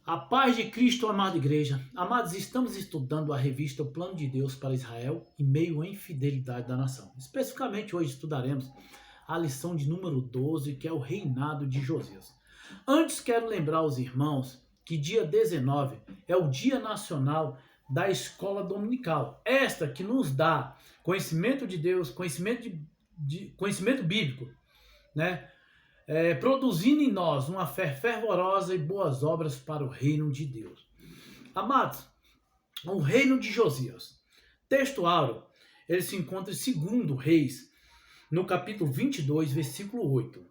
A paz de Cristo, amada igreja. Amados, estamos estudando a revista O Plano de Deus para Israel em meio à infidelidade da nação. Especificamente hoje estudaremos a lição de número 12, que é o reinado de Josias. Antes quero lembrar aos irmãos que dia 19 é o Dia Nacional da Escola Dominical. Esta que nos dá conhecimento de Deus, conhecimento bíblico, né? Produzindo em nós uma fé fervorosa e boas obras para o reino de Deus. Amados, o reino de Josias. Texto áureo, ele se encontra em 2 Reis, no capítulo 22, versículo 8,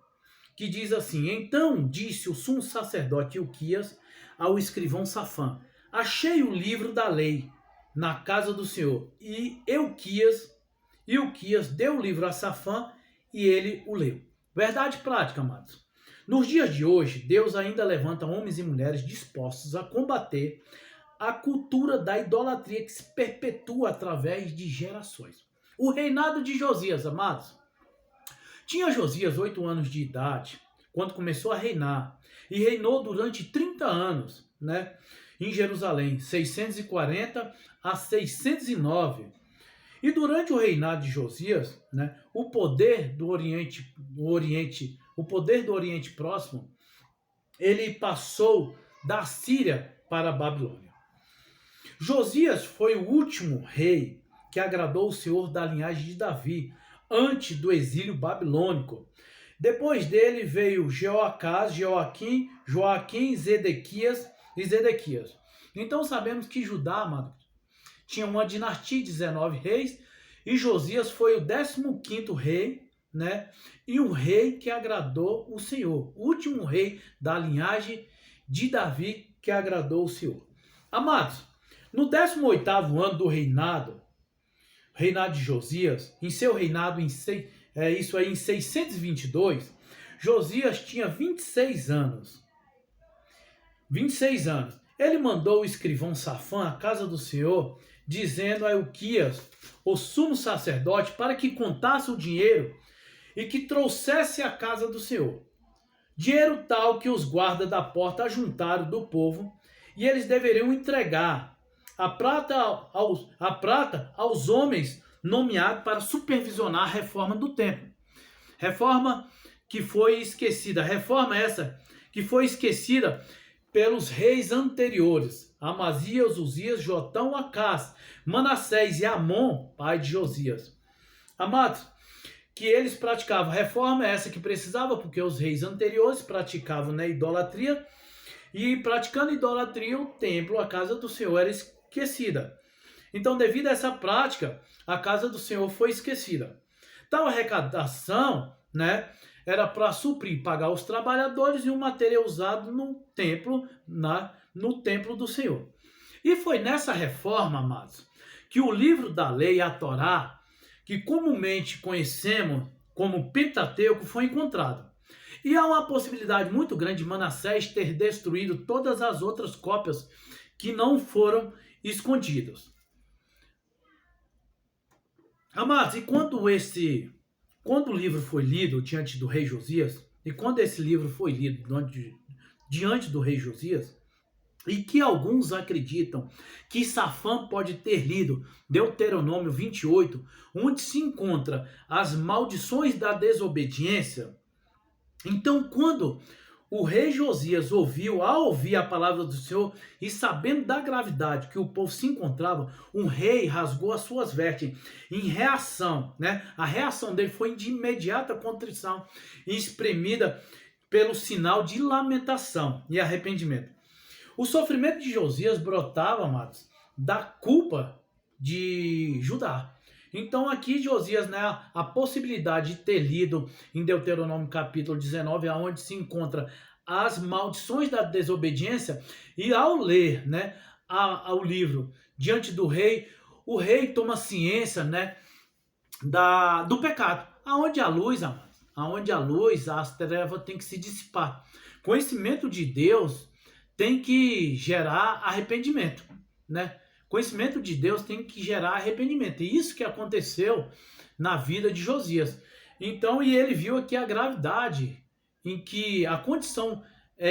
que diz assim: Então disse o sumo sacerdote Ilquias ao escrivão Safã: Achei o livro da lei na casa do Senhor. E Ilquias deu o livro a Safã e ele o leu. Verdade prática, amados. Nos dias de hoje, Deus ainda levanta homens e mulheres dispostos a combater a cultura da idolatria que se perpetua através de gerações. O reinado de Josias, amados. Tinha Josias 8 anos de idade quando começou a reinar e reinou durante 30 anos, né, em Jerusalém, 640 a 609. E durante o reinado de Josias, né, o poder do Oriente Próximo, ele passou da Síria para a Babilônia. Josias foi o último rei que agradou o Senhor da linhagem de Davi, antes do exílio babilônico. Depois dele veio Jeoacás, Joaquim, Zedequias e Zedequias. Então sabemos que Judá, amado, tinha uma dinastia de 19 reis, e Josias foi o 15º rei, né? E um rei que agradou o Senhor. O último rei da linhagem de Davi que agradou o Senhor. Amados, no 18º ano do reinado de Josias, em seu reinado em 622, Josias tinha 26 anos. 26 anos. Ele mandou o escrivão Safã à casa do Senhor, dizendo a Ilquias, o sumo sacerdote, para que contasse o dinheiro e que trouxesse à casa do Senhor. Dinheiro tal que os guardas da porta ajuntaram do povo, e eles deveriam entregar a prata aos homens nomeados para supervisionar a reforma do templo. Reforma essa que foi esquecida pelos reis anteriores, Amazias, Uzias, Jotão, Acás, Manassés e Amon, pai de Josias. Amados, que eles praticavam reforma essa que precisava, porque os reis anteriores praticavam, né, idolatria, e praticando idolatria, o templo, a casa do Senhor, era esquecida. Então, devido a essa prática, a casa do Senhor foi esquecida. Tal arrecadação, né, era para suprir, pagar os trabalhadores e o material usado no templo, no templo do Senhor. E foi nessa reforma, amados, que o livro da lei, a Torá, que comumente conhecemos como Pentateuco, foi encontrado. E há uma possibilidade muito grande de Manassés ter destruído todas as outras cópias que não foram escondidas. Amados, e quando o livro foi lido diante do rei Josias, e quando esse livro foi lido diante do rei Josias, e que alguns acreditam que Safã pode ter lido Deuteronômio 28, onde se encontra as maldições da desobediência. Então, quando o rei Josias ao ouvir a palavra do Senhor e sabendo da gravidade que o povo se encontrava, um rei rasgou as suas vestes em reação, né? A reação dele foi de imediata contrição, espremida pelo sinal de lamentação e arrependimento. O sofrimento de Josias brotava, amados, da culpa de Judá. Então aqui Josias, né, a possibilidade de ter lido em Deuteronômio capítulo 19, onde se encontra as maldições da desobediência, e ao ler, né, o livro diante do rei, o rei toma ciência, né, do pecado. Aonde a luz, amados, as trevas têm que se dissipar. Conhecimento de Deus tem que gerar arrependimento, né? Conhecimento de Deus tem que gerar arrependimento. E isso que aconteceu na vida de Josias. Então, e ele viu aqui a gravidade em que a condição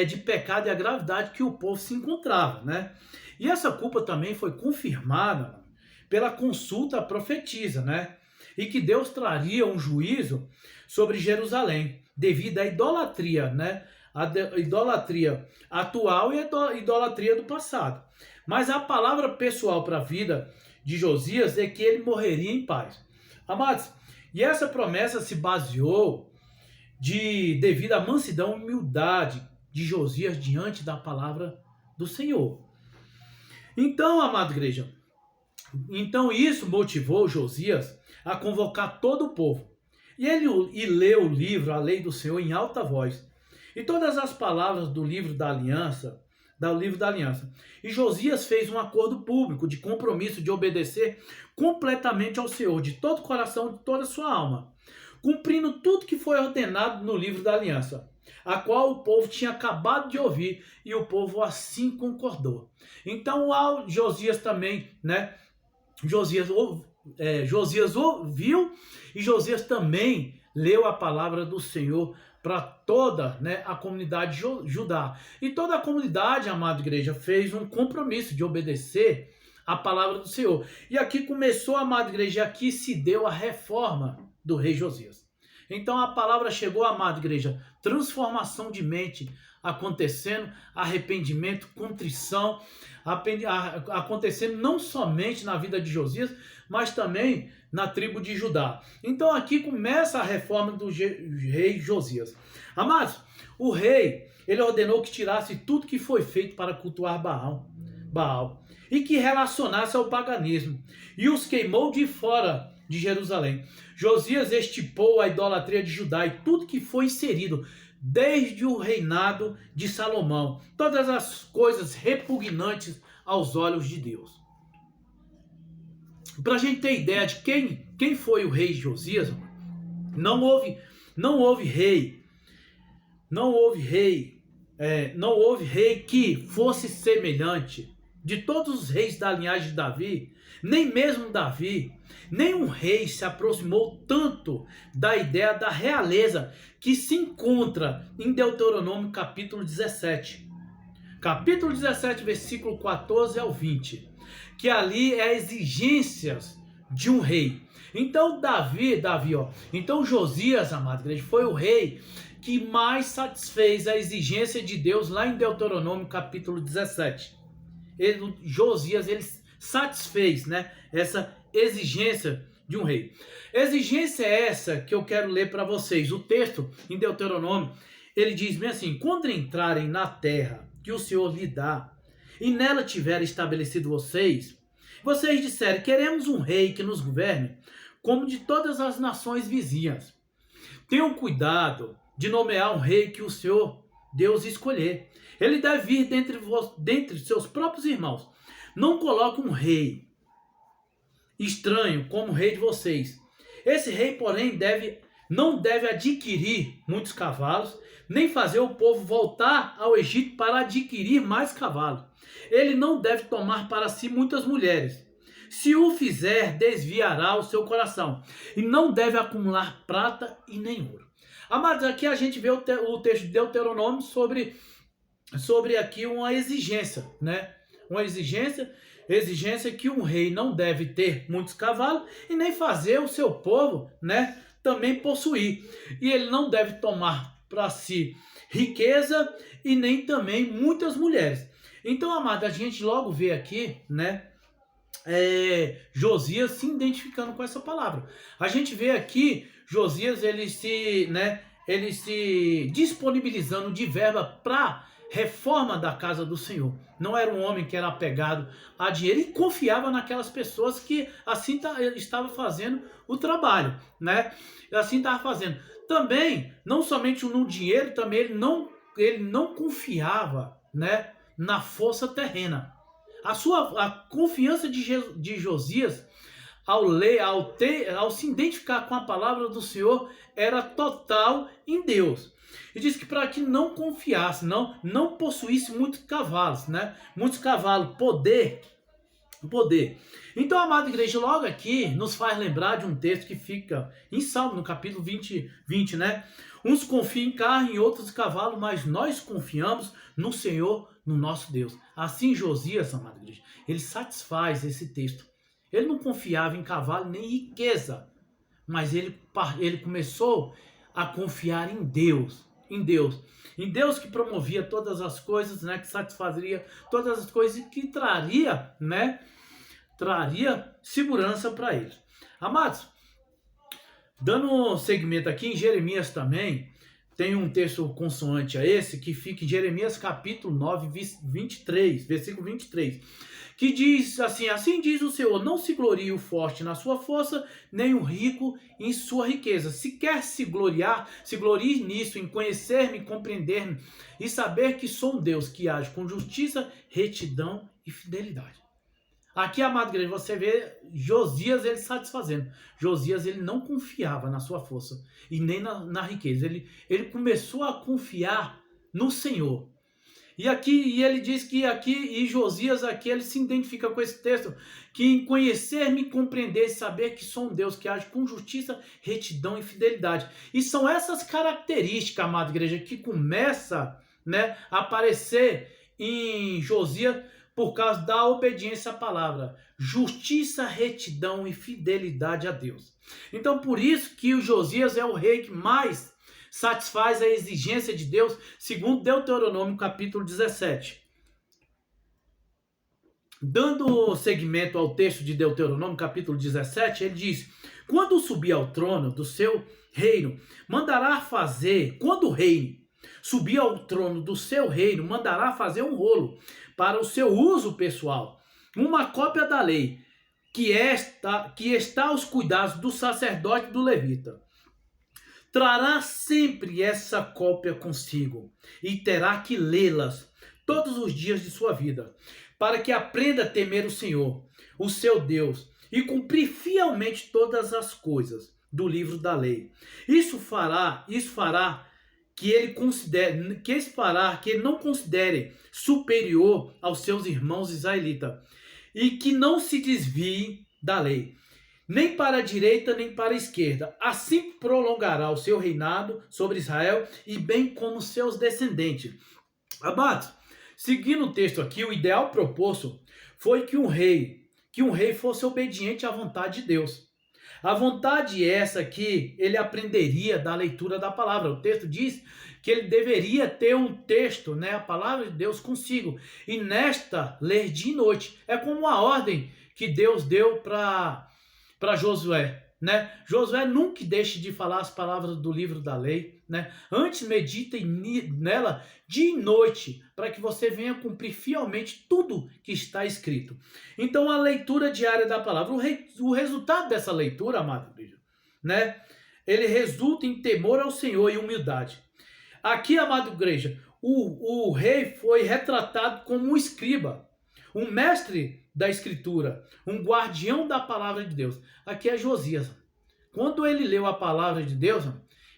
de pecado e a gravidade que o povo se encontrava, né? E essa culpa também foi confirmada pela consulta à profetisa, né? E que Deus traria um juízo sobre Jerusalém, devido à idolatria, né? A idolatria atual e a idolatria do passado. Mas a palavra pessoal para a vida de Josias é que ele morreria em paz. Amados, e essa promessa se baseou devido à mansidão e humildade de Josias diante da palavra do Senhor. Então, amada igreja, então isso motivou Josias a convocar todo o povo. E leu o livro, a lei do Senhor, em alta voz. E todas as palavras do livro da aliança, E Josias fez um acordo público de compromisso de obedecer completamente ao Senhor, de todo o coração, de toda a sua alma, cumprindo tudo que foi ordenado no livro da aliança, a qual o povo tinha acabado de ouvir, e o povo assim concordou. Então, ao Josias também, né? Josias ouviu, e Josias também leu a palavra do Senhor para toda, né, a comunidade Judá. E toda a comunidade, amada igreja, fez um compromisso de obedecer a palavra do Senhor. E aqui começou, amada igreja, aqui se deu a reforma do rei Josias. Então a palavra chegou, amada igreja, transformação de mente acontecendo, arrependimento, contrição, acontecendo não somente na vida de Josias, mas também na tribo de Judá. Então aqui começa a reforma do rei Josias. Amados, o rei, ele ordenou que tirasse tudo que foi feito para cultuar Baal, e que relacionasse ao paganismo, e os queimou de fora de Jerusalém. Josias estipou a idolatria de Judá e tudo que foi inserido desde o reinado de Salomão, todas as coisas repugnantes aos olhos de Deus. Para a gente ter ideia de quem foi o rei Josias, não houve rei que fosse semelhante de todos os reis da linhagem de Davi, nem mesmo Davi. Nenhum rei se aproximou tanto da ideia da realeza que se encontra em Deuteronômio capítulo 17. Capítulo 17, versículo 14 ao 20. Que ali é exigências de um rei. Então então Josias, amado igreja, foi o rei que mais satisfez a exigência de Deus lá em Deuteronômio capítulo 17. Josias, ele satisfez, né, essa exigência de um rei. Exigência é essa que eu quero ler para vocês. O texto em Deuteronômio, ele diz bem assim: quando entrarem na terra que o Senhor lhe dá, e nela tiver estabelecido vocês disserem: queremos um rei que nos governe, como de todas as nações vizinhas. Tenham cuidado de nomear um rei que o Senhor Deus escolher. Ele deve vir dentre seus próprios irmãos. Não coloque um rei estranho como rei de vocês. Esse rei, porém, não deve adquirir muitos cavalos, nem fazer o povo voltar ao Egito para adquirir mais cavalos. Ele não deve tomar para si muitas mulheres. Se o fizer, desviará o seu coração. E não deve acumular prata e nem ouro. Amados, aqui a gente vê o texto de Deuteronômio sobre aqui uma exigência, né? Uma exigência que um rei não deve ter muitos cavalos e nem fazer o seu povo, né, também possuir. E ele não deve tomar para si riqueza e nem também muitas mulheres. Então, amado, a gente logo vê aqui, né, Josias se identificando com essa palavra. A gente vê aqui Josias, ele se disponibilizando de verba para reforma da casa do Senhor. Não era um homem que era apegado a dinheiro e confiava naquelas pessoas que assim estava fazendo o trabalho, né? Assim estava fazendo. Também, não somente no dinheiro, também ele não confiava, né, na força terrena. A confiança de Josias ao se identificar com a palavra do Senhor era total em Deus. E diz que para que não confiasse, não possuísse muitos cavalos, né? Muitos cavalos, poder poder. Então, amada igreja, logo aqui nos faz lembrar de um texto que fica em Salmo, no capítulo 20, né? Uns confiam em carro e outros em cavalo, mas nós confiamos no Senhor, no nosso Deus. Assim Josias, amada igreja, ele satisfaz esse texto. Ele não confiava em cavalo nem em riqueza, mas ele começou a confiar em Deus, em Deus que promovia todas as coisas, né, que satisfaria todas as coisas e que traria, né, traria segurança para eles. Amados, dando seguimento aqui em Jeremias também, tem um texto consoante a esse, que fica em Jeremias capítulo 9, 23, versículo 23, que diz assim: assim diz o Senhor, não se glorie o forte na sua força, nem o rico em sua riqueza. Se quer se gloriar, se glorie nisso, em conhecer-me, compreender-me e saber que sou um Deus que age com justiça, retidão e fidelidade. Aqui, amado igreja, você vê Josias ele satisfazendo. Josias ele não confiava na sua força e nem na riqueza. Ele começou a confiar no Senhor. E ele diz que aqui, e Josias aqui, ele se identifica com esse texto, que em conhecer-me, compreender e saber que sou um Deus que age com justiça, retidão e fidelidade. E são essas características, amada igreja, que começa, né, a aparecer em Josias por causa da obediência à palavra. Justiça, retidão e fidelidade a Deus. Então, por isso que o Josias é o rei que mais satisfaz a exigência de Deus, segundo Deuteronômio capítulo 17. Dando seguimento ao texto de Deuteronômio capítulo 17, ele diz: quando subir ao trono do seu reino, mandará fazer, quando o rei subir ao trono do seu reino, mandará fazer um rolo para o seu uso pessoal, uma cópia da lei, que está aos cuidados do sacerdote e do levita. Trará sempre essa cópia consigo e terá que lê-las todos os dias de sua vida, para que aprenda a temer o Senhor, o seu Deus, e cumprir fielmente todas as coisas do livro da lei. Isso fará que ele não considere superior aos seus irmãos israelitas e que não se desvie da lei, nem para a direita, nem para a esquerda. Assim prolongará o seu reinado sobre Israel e bem como seus descendentes. Amados, seguindo o texto aqui, o ideal proposto foi que um rei fosse obediente à vontade de Deus. A vontade é essa que ele aprenderia da leitura da palavra. O texto diz que ele deveria ter um texto, né, a palavra de Deus consigo. E nesta, ler dia e noite. É como uma ordem que Deus deu para Josué, né? Josué nunca deixe de falar as palavras do livro da lei, né? Antes medite nela dia e noite, para que você venha cumprir fielmente tudo que está escrito. Então, a leitura diária da palavra, o resultado dessa leitura, amado igreja, né? Ele resulta em temor ao Senhor e humildade. Aqui, amado igreja, o rei foi retratado como um escriba, um mestre da escritura, um guardião da palavra de Deus. Aqui é Josias. Quando ele leu a palavra de Deus,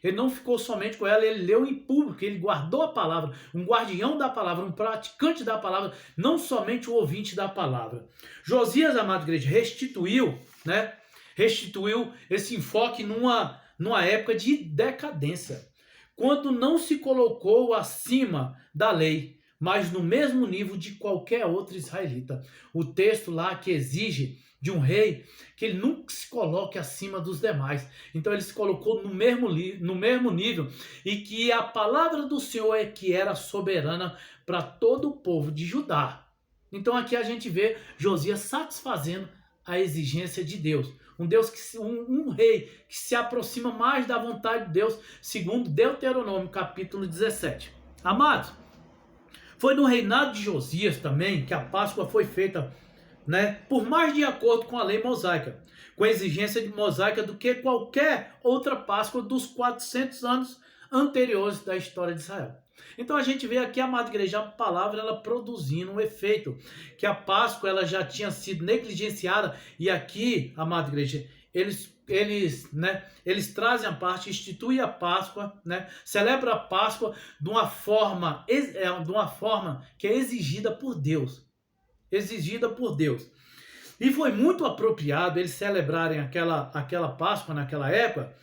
ele não ficou somente com ela, ele leu em público, ele guardou a palavra, um guardião da palavra, um praticante da palavra, não somente o ouvinte da palavra. Josias, amada igreja, restituiu esse enfoque numa época de decadência, quando não se colocou acima da lei, mas no mesmo nível de qualquer outro israelita. O texto lá que exige de um rei que ele nunca se coloque acima dos demais. Então ele se colocou no mesmo nível e que a palavra do Senhor é que era soberana para todo o povo de Judá. Então aqui a gente vê Josias satisfazendo a exigência de Deus. Um rei que se aproxima mais da vontade de Deus, segundo Deuteronômio capítulo 17. Amados, foi no reinado de Josias também que a Páscoa foi feita, né, por mais de acordo com a lei mosaica, com a exigência de mosaica do que qualquer outra Páscoa dos 400 anos anteriores da história de Israel. Então a gente vê aqui, amada igreja, a palavra ela produzindo um efeito, que a Páscoa ela já tinha sido negligenciada, e aqui, amada igreja, eles trazem a parte, instituem a Páscoa, né, celebra a Páscoa de uma forma que é exigida por Deus. E foi muito apropriado eles celebrarem aquela Páscoa naquela época,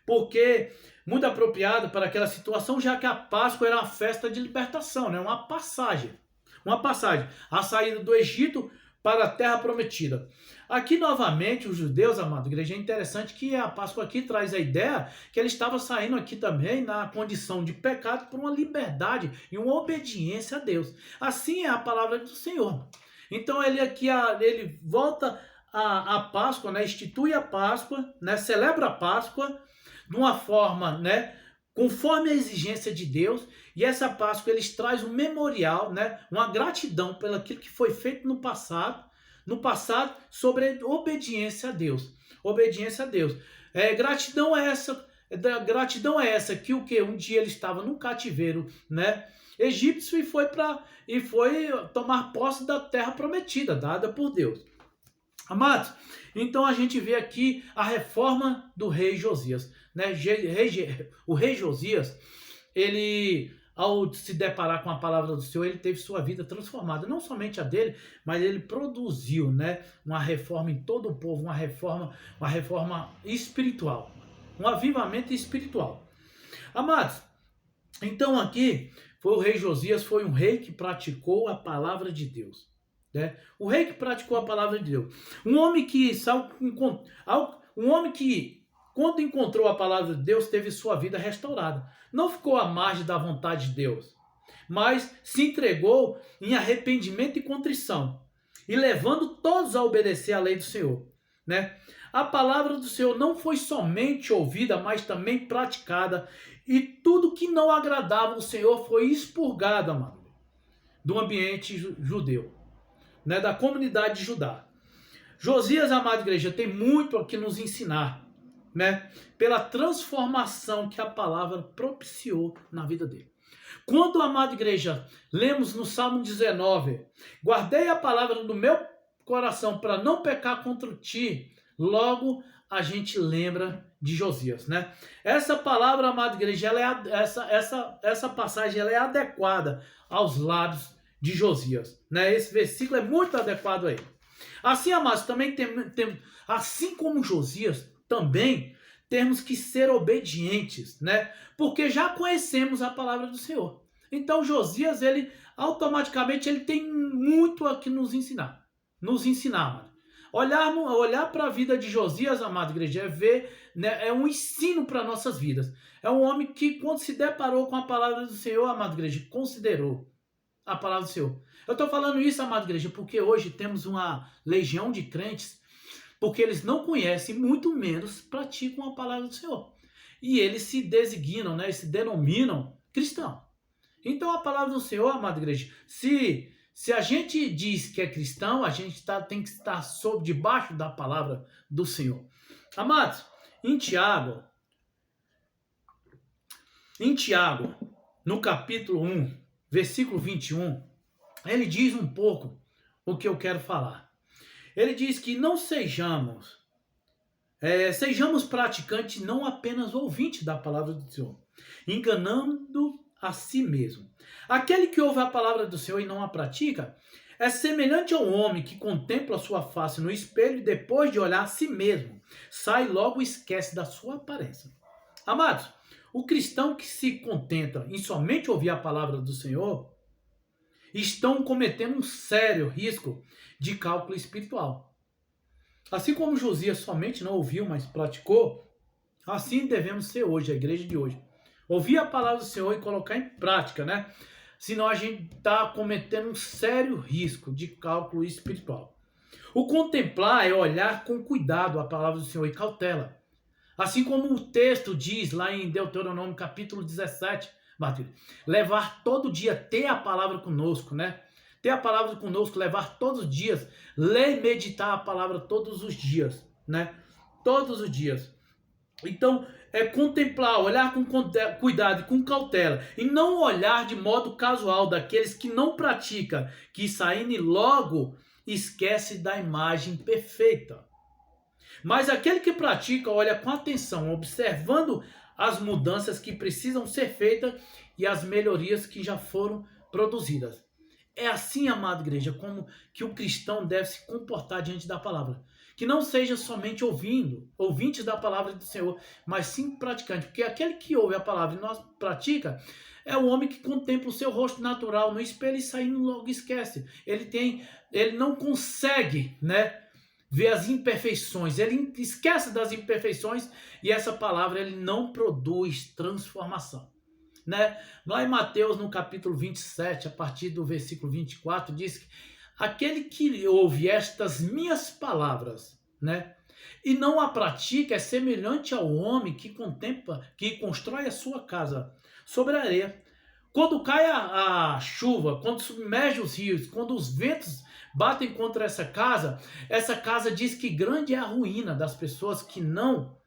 porque muito apropriado para aquela situação, já que a Páscoa era uma festa de libertação, né? Uma passagem, a saída do Egito para a terra prometida. Aqui novamente os judeus, amada igreja, é interessante que a Páscoa aqui traz a ideia que ele estava saindo aqui também na condição de pecado por uma liberdade e uma obediência a Deus. Assim é a palavra do Senhor. Então ele volta a Páscoa, né? Institui a Páscoa, né? Celebra a Páscoa de uma forma, né? Conforme a exigência de Deus, e essa Páscoa eles traz um memorial, né? Uma gratidão pelo aquilo que foi feito no passado sobre obediência a Deus. Obediência a Deus. Gratidão é essa que um dia ele estava num cativeiro, né? Egípcio e foi tomar posse da terra prometida, dada por Deus. Amados, então a gente vê aqui a reforma do rei Josias, né? O rei Josias, ele, ao se deparar com a palavra do Senhor, ele teve sua vida transformada, não somente a dele, mas ele produziu, né, uma reforma em todo o povo, uma reforma espiritual, um avivamento espiritual. Amados, então aqui o rei Josias foi um rei que praticou a palavra de Deus, né? O rei que praticou a palavra de Deus, um homem que quando encontrou a palavra de Deus teve sua vida restaurada, não ficou à margem da vontade de Deus, mas se entregou em arrependimento e contrição, e levando todos a obedecer à lei do Senhor, né? A palavra do Senhor não foi somente ouvida, mas também praticada, e tudo que não agradava o Senhor foi expurgado, amado, do ambiente judeu, né? Da comunidade de Judá. Josias, amada igreja, tem muito a que nos ensinar, né? Pela transformação que a palavra propiciou na vida dele. Quando, amada igreja, lemos no Salmo 19, guardei a palavra do meu coração para não pecar contra ti, logo a gente lembra de Josias, né? Essa palavra, amada igreja, essa passagem ela é adequada aos lábios de Josias, né? Esse versículo é muito adequado a ele. Assim, amados, também assim como Josias, também temos que ser obedientes, né? Porque já conhecemos a palavra do Senhor. Então, Josias, ele automaticamente ele tem muito a que nos ensinar, amado. Olhar para a vida de Josias, amada igreja, é ver, né, é um ensino para nossas vidas. É um homem que, quando se deparou com a palavra do Senhor, amada igreja, considerou a palavra do Senhor. Eu estou falando isso, amada igreja, porque hoje temos uma legião de crentes, porque eles não conhecem, muito menos praticam a palavra do Senhor. E eles se designam, né, se denominam cristão. Então a palavra do Senhor, amada igreja, se a gente diz que é cristão, a gente tem que estar debaixo da palavra do Senhor. Amados, em Tiago, no capítulo 1, versículo 21, ele diz um pouco o que eu quero falar. Ele diz que não sejamos praticantes, não apenas ouvintes da palavra do Senhor, enganando a si mesmo. Aquele que ouve a palavra do Senhor e não a pratica é semelhante ao homem que contempla a sua face no espelho e depois de olhar a si mesmo, sai logo e esquece da sua aparência. Amados, o cristão que se contenta em somente ouvir a palavra do Senhor estão cometendo um sério risco de cálculo espiritual. Assim como Josias somente não ouviu, mas praticou, assim devemos ser hoje, a igreja de hoje. Ouvir a palavra do Senhor e colocar em prática, né? Senão a gente está cometendo um sério risco de cálculo espiritual. O contemplar é olhar com cuidado a palavra do Senhor e cautela. Assim como o texto diz lá em Deuteronômio capítulo 17, levar todo dia, ter a palavra conosco, né? Ter a palavra conosco, levar todos os dias, ler e meditar a palavra todos os dias, né? Todos os dias. Então, é contemplar, olhar com cuidado e com cautela, e não olhar de modo casual daqueles que não praticam, que saindo logo esquece da imagem perfeita. Mas aquele que pratica, olha com atenção, observando as mudanças que precisam ser feitas e as melhorias que já foram produzidas. É assim, amada igreja, como que o cristão deve se comportar diante da palavra. Que não seja somente ouvinte da palavra do Senhor, mas sim praticante. Porque aquele que ouve a palavra e não pratica, é o homem que contempla o seu rosto natural no espelho e saindo logo esquece. Ele não consegue, né, ver as imperfeições. Ele esquece das imperfeições e essa palavra ele não produz transformação. Né? Lá em Mateus, no capítulo 27, a partir do versículo 24, diz que aquele que ouve estas minhas palavras, né, e não a pratica, é semelhante ao homem que contempla, que constrói a sua casa sobre a areia. Quando cai a chuva, quando submerge os rios, quando os ventos batem contra essa casa diz que grande é a ruína das pessoas que não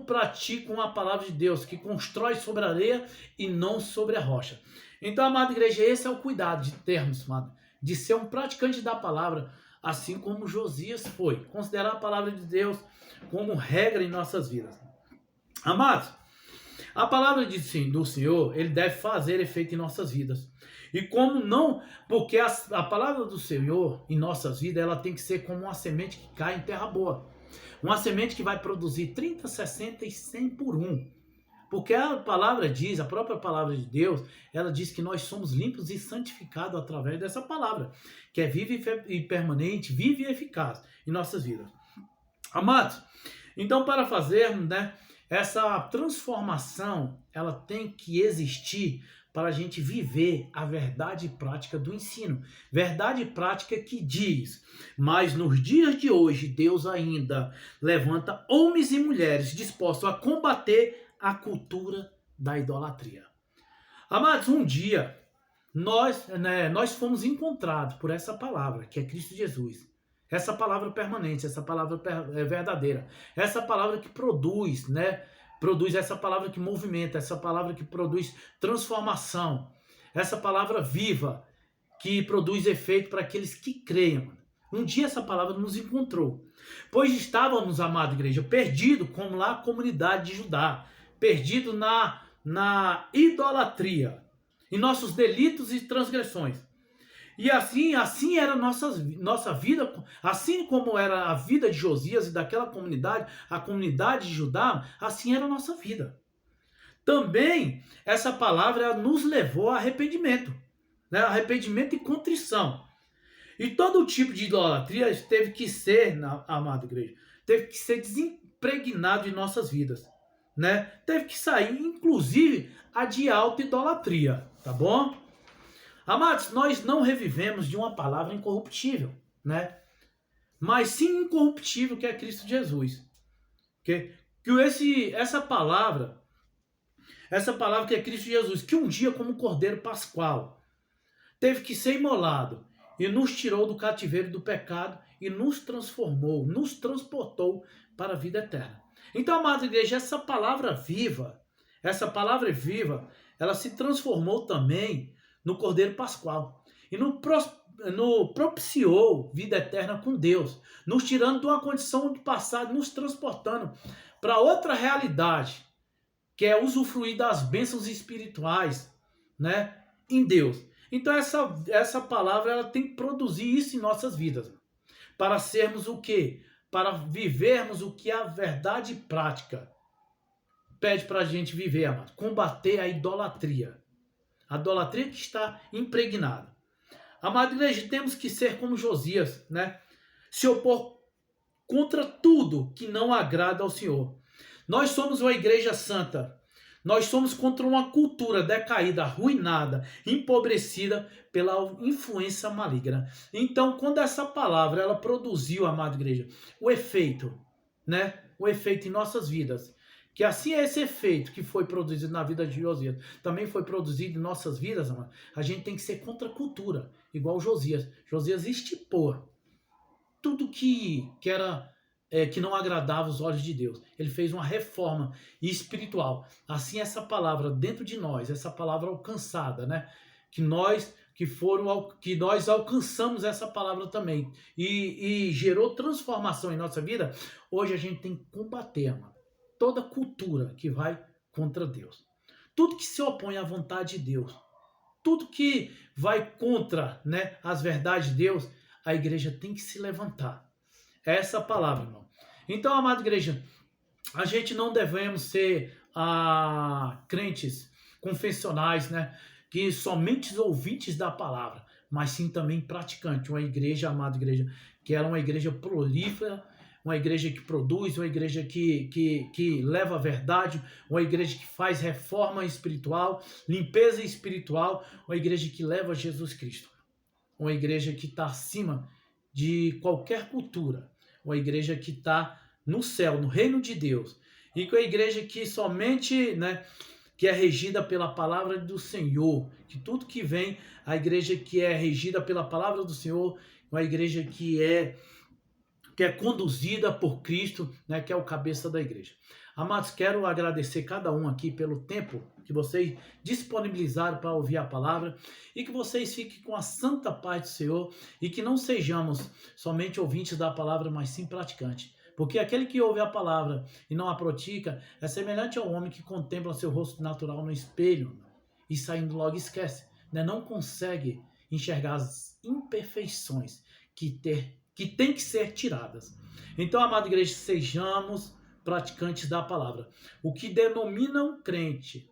praticam a palavra de Deus, que constrói sobre a areia e não sobre a rocha. Então, amada igreja, esse é o cuidado de termos, amado, de ser um praticante da palavra, assim como Josias foi. Considerar a palavra de Deus como regra em nossas vidas. Amados, a palavra do Senhor, ele deve fazer efeito em nossas vidas. E como não, porque a palavra do Senhor em nossas vidas, ela tem que ser como uma semente que cai em terra boa. Uma semente que vai produzir 30, 60 e 100 por um. Porque a palavra diz, a própria palavra de Deus, ela diz que nós somos limpos e santificados através dessa palavra, que é viva e permanente, viva e eficaz em nossas vidas. Amados, então para fazermos, né, essa transformação, ela tem que existir para a gente viver a verdade prática do ensino. Verdade prática que diz, mas nos dias de hoje, Deus ainda levanta homens e mulheres dispostos a combater a cultura da idolatria. Amados, um dia nós fomos encontrados por essa palavra, que é Cristo Jesus. Essa palavra permanente, essa palavra verdadeira, essa palavra que produz, né? Produz essa palavra que movimenta, essa palavra que produz transformação, essa palavra viva que produz efeito para aqueles que creem. Um dia essa palavra nos encontrou, pois estávamos, amada igreja, perdidos como lá a comunidade de Judá, perdido na idolatria, em nossos delitos e transgressões. E assim era nossa vida, assim como era a vida de Josias e daquela comunidade, a comunidade de Judá, assim era a nossa vida. Também essa palavra nos levou a arrependimento, né? Arrependimento e contrição. E todo tipo de idolatria teve que ser, amada igreja, teve que ser desimpregnado de nossas vidas, né? Teve que sair, inclusive, a de auto-idolatria, tá bom? Amados, nós não revivemos de uma palavra incorruptível, né? Mas sim incorruptível, que é Cristo Jesus. Essa palavra que é Cristo Jesus, que um dia como Cordeiro Pascual teve que ser imolado e nos tirou do cativeiro do pecado e nos transformou, nos transportou para a vida eterna. Então, amada igreja, essa palavra viva, ela se transformou também no Cordeiro Pascual e no propiciou vida eterna com Deus, nos tirando de uma condição do passado, nos transportando para outra realidade, que é usufruir das bênçãos espirituais, né, em Deus. Então essa palavra ela tem que produzir isso em nossas vidas, para sermos o quê? Para vivermos o que a verdade prática pede para a gente viver, amado. Combater a idolatria. A idolatria que está impregnada. Amada igreja, temos que ser como Josias, né? Se opor contra tudo que não agrada ao Senhor. Nós somos uma igreja santa. Nós somos contra uma cultura decaída, arruinada, empobrecida pela influência maligna. Então, quando essa palavra ela produziu, amada igreja, o efeito, né? O efeito em nossas vidas. Que assim é esse efeito que foi produzido na vida de Josias, também foi produzido em nossas vidas, amado. A gente tem que ser contra a cultura, igual Josias. Josias estipou tudo que não agradava os olhos de Deus. Ele fez uma reforma espiritual. Assim essa palavra dentro de nós, essa palavra alcançada, né? Que nós alcançamos essa palavra também e gerou transformação em nossa vida. Hoje a gente tem que combater, amado, toda cultura que vai contra Deus. Tudo que se opõe à vontade de Deus. tudo que vai contra, né, as verdades de Deus, a igreja tem que se levantar. É essa a palavra, irmão. Então, amada igreja, a gente não devemos ser crentes confessionais, né? Que somente ouvintes da palavra, mas sim também praticantes. Uma igreja, amada igreja, que ela é uma igreja prolífera, uma igreja que produz, uma igreja que leva a verdade, uma igreja que faz reforma espiritual, limpeza espiritual, uma igreja que leva Jesus Cristo. Uma igreja que está acima de qualquer cultura, uma igreja que está no céu, no reino de Deus, e com a igreja que somente, né, que é regida pela palavra do Senhor, que tudo que vem, a igreja que é regida pela palavra do Senhor, uma igreja que é conduzida por Cristo, né, que é o cabeça da igreja. Amados, quero agradecer cada um aqui pelo tempo que vocês disponibilizaram para ouvir a palavra e que vocês fiquem com a santa paz do Senhor e que não sejamos somente ouvintes da palavra, mas sim praticantes. Porque aquele que ouve a palavra e não a pratica é semelhante ao homem que contempla seu rosto natural no espelho e saindo logo esquece, né? Não consegue enxergar as imperfeições que tem que ser tiradas. Então, amada igreja, sejamos praticantes da palavra. O que denomina um crente,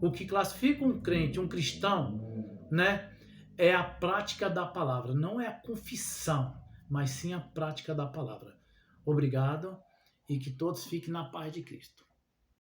o que classifica um crente, um cristão, né, é a prática da palavra. Não é a confissão, mas sim a prática da palavra. Obrigado e que todos fiquem na paz de Cristo.